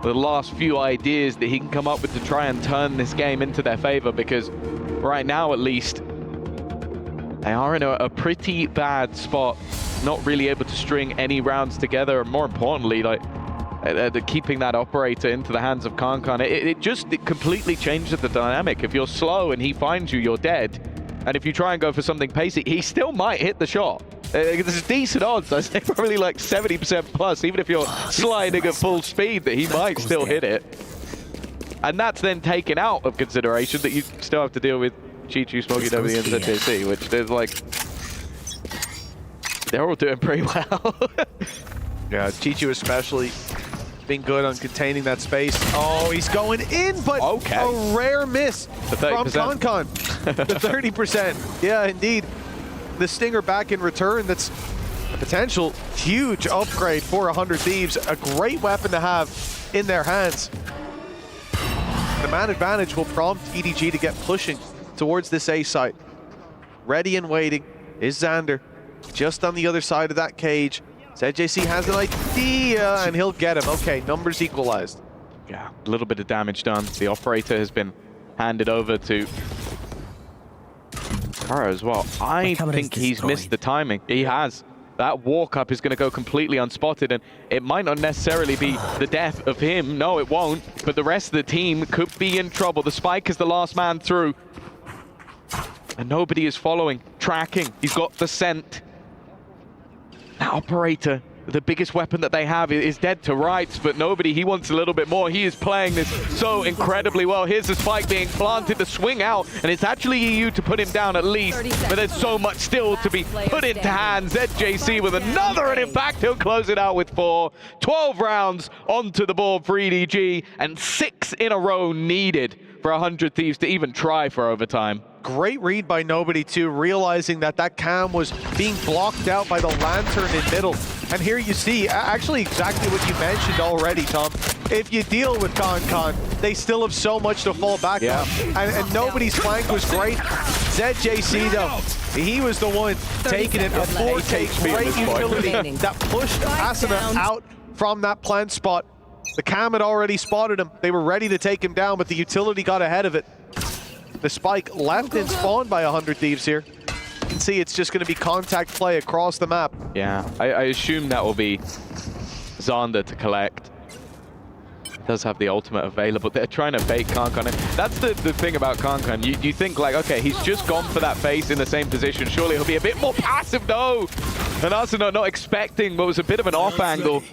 the last few ideas that he can come up with to try and turn this game into their favor, because right now, at least, they are in a pretty bad spot, not really able to string any rounds together, and more importantly, like, keeping that operator into the hands of Kankan. It completely changes the dynamic. If you're slow and he finds you, you're dead. And if you try and go for something pacey, he still might hit the shot. There's decent odds, I say probably like 70% plus, even if you're sliding at full speed, that he might still hit it. And that's then taken out of consideration that you still have to deal with Chi-Chu smoking over the NZJC, which there's like, they're all doing pretty well. Yeah, Chi-Chu especially being good on containing that space. Oh, he's going in, but a rare miss from Kankan. The 30%. Yeah, indeed. The Stinger back in return. That's a potential huge upgrade for 100 Thieves. A great weapon to have in their hands. The man advantage will prompt EDG to get pushing towards this A site. Ready and waiting is Xander, just on the other side of that cage. ZJC has an idea, and he'll get him. Okay, numbers equalized. Yeah, a little bit of damage done. The operator has been handed over to Kara as well. I think he's missed the timing. He has. That walk-up is going to go completely unspotted, and it might not necessarily be the death of him. No, it won't. But the rest of the team could be in trouble. The Spike is the last man through. And nobody is following, tracking. He's got the scent. That operator, the biggest weapon that they have, is dead to rights, but nobody, he wants a little bit more. He is playing this so incredibly well. Here's the Spike being planted to swing out, and it's actually EU to put him down at least, but there's so much still to be put into hands. ZJC with another, and in fact, he'll close it out with 4. 12 rounds onto the board for EDG, and 6 in a row needed for 100 Thieves to even try for overtime. Great read by Nobody too, realizing that that cam was being blocked out by the lantern in middle. And here you see, actually exactly what you mentioned already, Tom. If you deal with Kankan, they still have so much to fall back on. And Nobody's flank was great. ZJC though, he was the one taking it. A 4K, great utility that pushed Asuna out from that plant spot. The cam had already spotted him. They were ready to take him down, but the utility got ahead of it. The Spike left in spawn by 100 Thieves here. You can see it's just going to be contact play across the map. Yeah, I assume that will be Xander to collect. Does have the ultimate available. They're trying to bait Kankan. That's the thing about Kankan. You think like, okay, he's just gone for that face in the same position. Surely he'll be a bit more passive. No! And Asuna not expecting what was a bit of an off angle.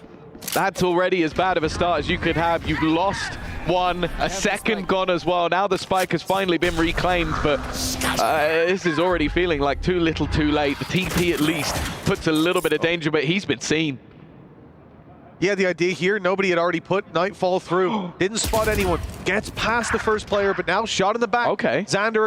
That's already as bad of a start as you could have. You've lost one, a second gone as well. Now the Spike has finally been reclaimed, but this is already feeling like too little too late. The TP at least puts a little bit of danger, but he's been seen. Yeah, the idea here, Nobody had already put Nightfall through. Didn't spot anyone. Gets past the first player, but now shot in the back. Okay. Xander